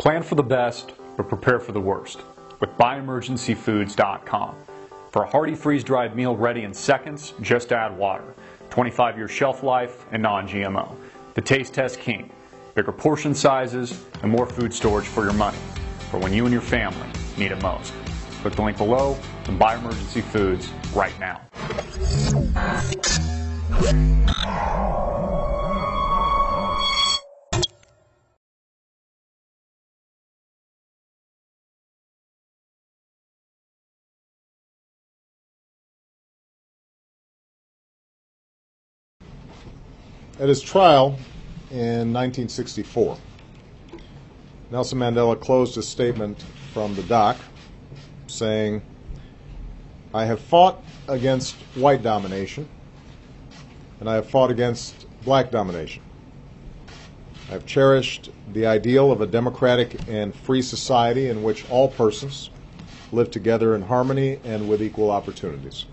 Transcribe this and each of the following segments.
Plan for the best, but prepare for the worst with BioEmergencyFoods.com. For a hearty freeze-dried meal ready in seconds, just add water. 25-year shelf life and non-GMO. The taste test king. Bigger portion sizes and more food storage for your money. For when you and your family need it most. Click the link below and buy Emergency Foods right now. At his trial in 1964, Nelson Mandela closed his statement from the dock saying, "I have fought against white domination, and I have fought against black domination. I have cherished the ideal of a democratic and free society in which all persons live together in harmony and with equal opportunities.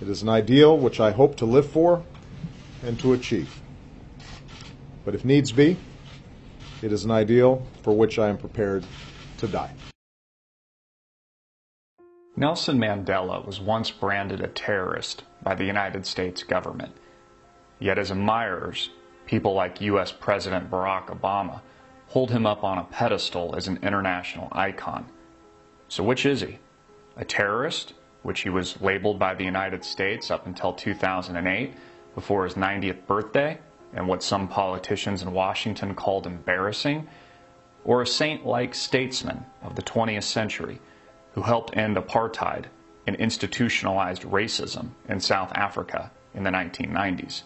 It is an ideal which I hope to live for and to achieve. But if needs be, it is an ideal for which I am prepared to die." Nelson Mandela was once branded a terrorist by the United States government. Yet his admirers, people like U.S. President Barack Obama, hold him up on a pedestal as an international icon. So which is he? A terrorist, which he was labeled by the United States up until 2008, before his 90th birthday, and what some politicians in Washington called embarrassing, or a saint-like statesman of the 20th century who helped end apartheid and institutionalized racism in South Africa in the 1990s.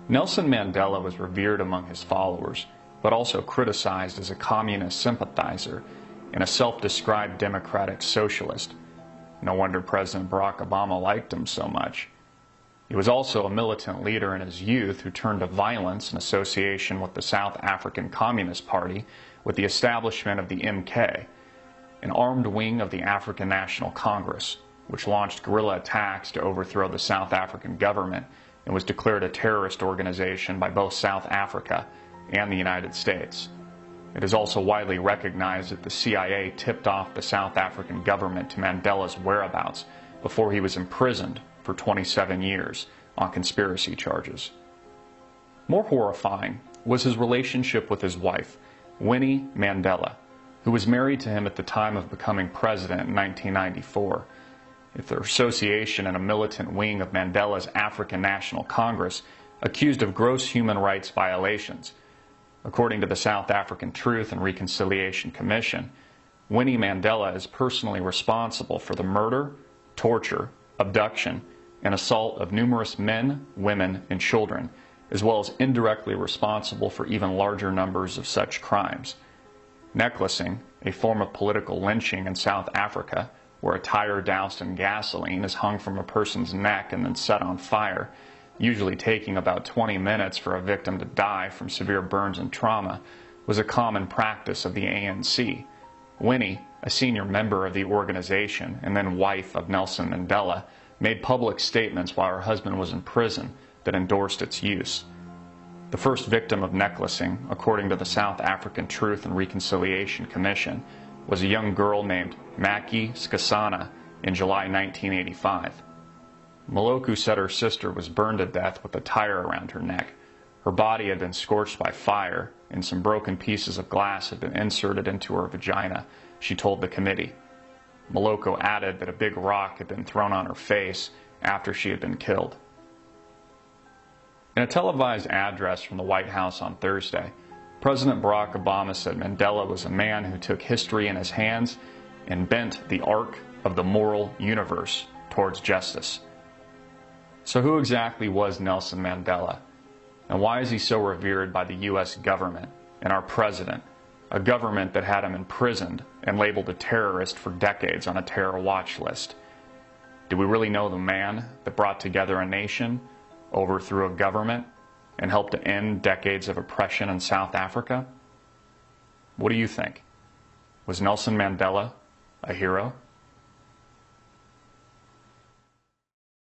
Nelson Mandela was revered among his followers, but also criticized as a communist sympathizer and a self-described democratic socialist. No wonder President Barack Obama liked him so much. He was also a militant leader in his youth who turned to violence in association with the South African Communist Party with the establishment of the MK, an armed wing of the African National Congress, which launched guerrilla attacks to overthrow the South African government and was declared a terrorist organization by both South Africa and the United States. It is also widely recognized that the CIA tipped off the South African government to Mandela's whereabouts before he was imprisoned for 27 years on conspiracy charges. More horrifying was his relationship with his wife, Winnie Mandela, who was married to him at the time of becoming president in 1994. If their association in a militant wing of Mandela's African National Congress accused of gross human rights violations. According to the South African Truth and Reconciliation Commission, Winnie Mandela is personally responsible for the murder, torture, abduction, and assault of numerous men, women, and children, as well as indirectly responsible for even larger numbers of such crimes. Necklacing, a form of political lynching in South Africa, where a tire doused in gasoline is hung from a person's neck and then set on fire, usually taking about 20 minutes for a victim to die from severe burns and trauma, was a common practice of the ANC. Winnie, a senior member of the organization and then wife of Nelson Mandela, made public statements while her husband was in prison that endorsed its use. The first victim of necklacing, according to the South African Truth and Reconciliation Commission, was a young girl named Maki Skasana in July 1985. Maloku said her sister was burned to death with a tire around her neck. Her body had been scorched by fire, and some broken pieces of glass had been inserted into her vagina, she told the committee. Maloko added that a big rock had been thrown on her face after she had been killed. In a televised address from the White House on Thursday, President Barack Obama said Mandela was a man who took history in his hands and bent the arc of the moral universe towards justice. So who exactly was Nelson Mandela? And why is he so revered by the U.S. government and our president, a government that had him imprisoned and labeled a terrorist for decades on a terror watch list? Do we really know the man that brought together a nation, overthrew a government, and helped to end decades of oppression in South Africa? What do you think? Was Nelson Mandela a hero?